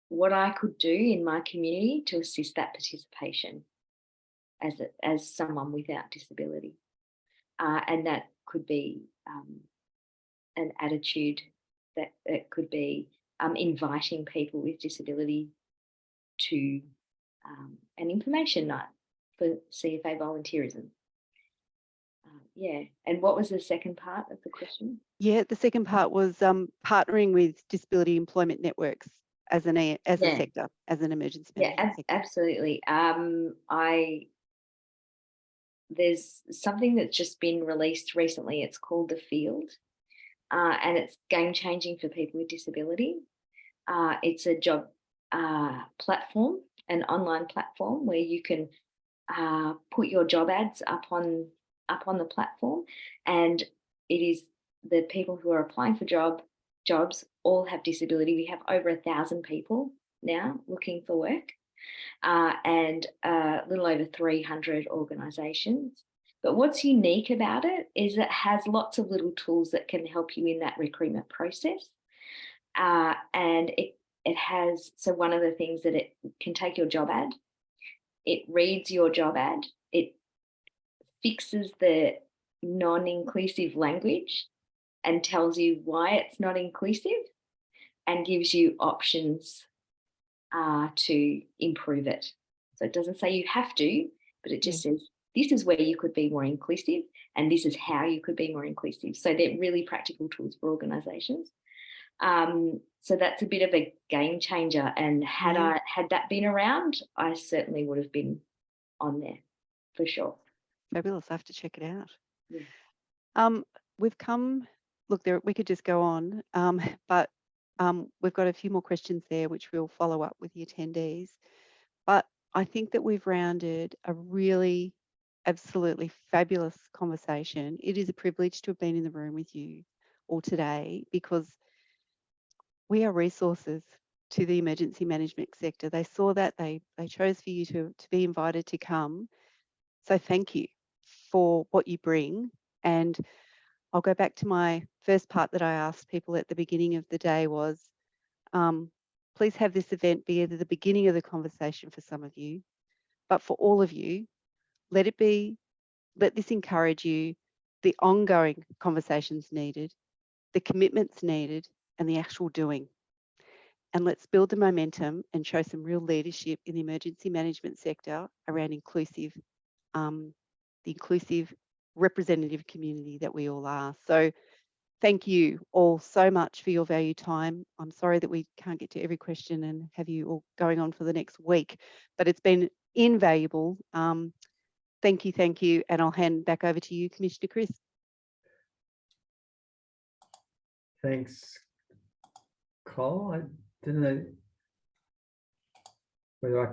what I could do in my community to assist that participation as someone without disability. And that could be an attitude, that it could be inviting people with disability to an information night for CFA volunteerism. And what was the second part of the question? Yeah, the second part was partnering with disability employment networks as a sector, as an emergency management sector. Absolutely. There's something that's just been released recently. It's called The Field, and it's game-changing for people with disability. It's a job platform, an online platform where you can put your job ads up on the platform, and it is the people who are applying for jobs all have disability. We have over 1,000 people now looking for work, and a little over 300 organisations. But what's unique about it is it has lots of little tools that can help you in that recruitment process. And it has, so one of the things that it can take your job ad, it reads your job ad, it fixes the non-inclusive language and tells you why it's not inclusive and gives you options to improve it. So it doesn't say you have to, but it just says, this is where you could be more inclusive and this is how you could be more inclusive. So they're really practical tools for organisations. So that's a bit of a game changer. And had that been around, I certainly would have been on there for sure. Fabulous. I have to check it out. Yeah. we've come, look, we could just go on, but we've got a few more questions there, which we'll follow up with the attendees. But I think that we've rounded a really absolutely fabulous conversation. It is a privilege to have been in the room with you all today, because we are resources to the emergency management sector. They saw that, they chose for you to be invited to come. So thank you for what you bring. And I'll go back to my first part that I asked people at the beginning of the day was, please have this event be either the beginning of the conversation for some of you, but for all of you, let this encourage you, the ongoing conversations needed, the commitments needed, and the actual doing. And let's build the momentum and show some real leadership in the emergency management sector around the inclusive representative community that we all are. So thank you all so much for your valued time. I'm sorry that we can't get to every question and have you all going on for the next week, but it's been invaluable. Thank you, and I'll hand back over to you, Commissioner Chris. Thanks, Cole. I didn't know whether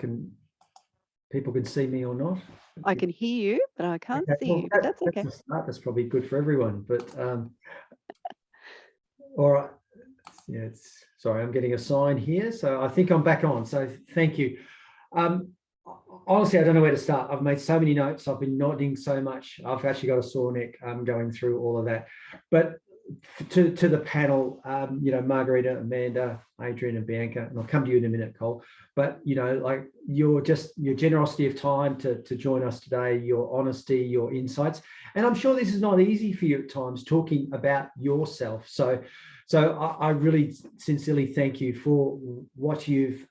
people can see me or not. I can hear you, but I can't see well, you, but that's okay. That's a start. That's probably good for everyone, but all right. Yeah, sorry, I'm getting a sign here, so I think I'm back on. So thank you. Honestly, I don't know where to start. I've made so many notes. I've been nodding so much. I've actually got a sore neck going through all of that. But to the panel, Margarita, Amanda, Adrian, and Bianca, and I'll come to you in a minute, Cole. But like your generosity of time to join us today, your honesty, your insights, and I'm sure this is not easy for you at times talking about yourself. So I really sincerely thank you for what you've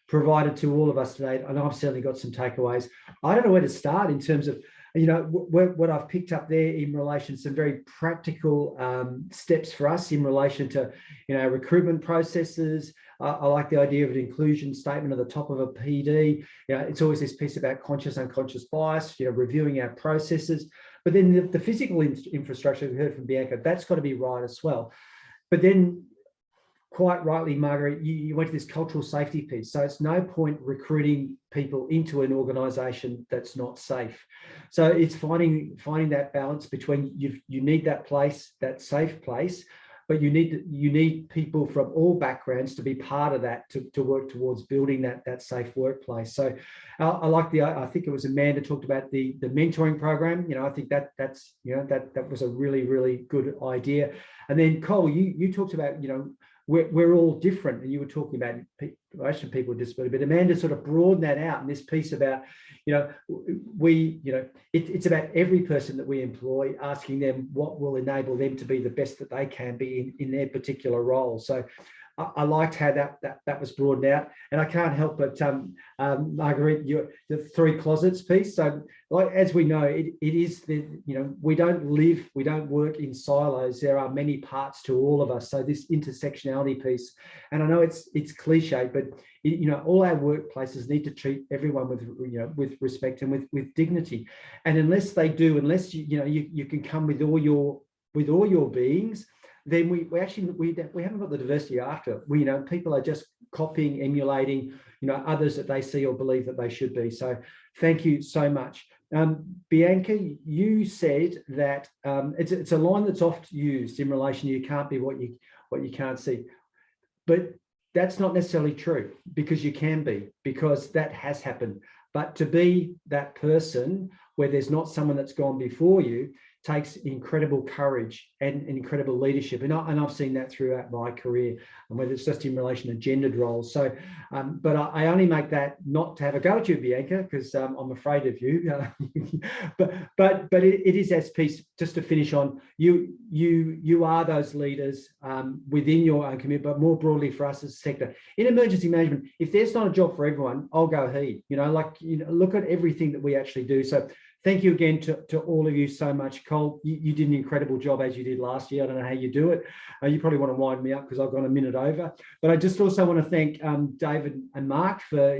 provided to all of us today. And I've certainly got some takeaways. I don't know where to start in terms of, what I've picked up there in relation to some very practical steps for us in relation to, recruitment processes. I like the idea of an inclusion statement at the top of a PD. It's always this piece about conscious, unconscious bias, reviewing our processes. But then the physical infrastructure we heard from Bianca, that's got to be right as well. But then, quite rightly, Margaret, you went to this cultural safety piece. So it's no point recruiting people into an organisation that's not safe. So it's finding that balance between you need that place, that safe place, but you need people from all backgrounds to be part of that to work towards building that safe workplace. So I think it was Amanda talked about the mentoring program. I think that was a really, really good idea. And then Cole, you talked about, we're all different, and you were talking about people with disability, but Amanda sort of broadened that out in this piece about, it's about every person that we employ, asking them what will enable them to be the best that they can be in their particular role. So I liked how that was broadened out, and I can't help but Marguerite, the 3 closets piece. So, like as we know, it is we don't work in silos. There are many parts to all of us. So this intersectionality piece, and I know it's cliche, but all our workplaces need to treat everyone with respect and with dignity. And unless they do, unless you can come with all your beings, then we haven't got the diversity after. People are just copying, emulating, others that they see or believe that they should be. So thank you so much. Bianca, you said that it's a line that's oft used in relation to you can't be what you can't see. But that's not necessarily true, because you can be, because that has happened. But to be that person where there's not someone that's gone before you takes incredible courage and incredible leadership. And I've seen that throughout my career, and whether it's just in relation to gendered roles. So, but I only make that not to have a go at you, Bianca, because I'm afraid of you. but it is that piece, just to finish on, you are those leaders within your own community, but more broadly for us as a sector. In emergency management, if there's not a job for everyone, I'll go he. Look at everything that we actually do. So thank you again to all of you so much. Cole, you did an incredible job, as you did last year. I don't know how you do it. You probably want to wind me up because I've gone a minute over. But I just also want to thank David and Mark for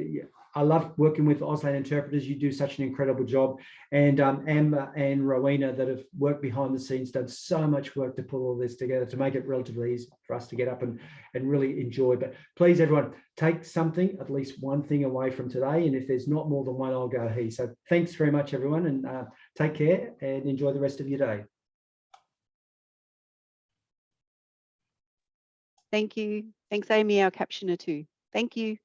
I love working with Auslan interpreters. You do such an incredible job. And Amber and Rowena that have worked behind the scenes, done so much work to pull all this together to make it relatively easy for us to get up and really enjoy. But please, everyone, take something, at least one thing away from today. And if there's not more than one, I'll go he. So thanks very much, everyone, and take care and enjoy the rest of your day. Thank you. Thanks, Amy, our captioner too. Thank you.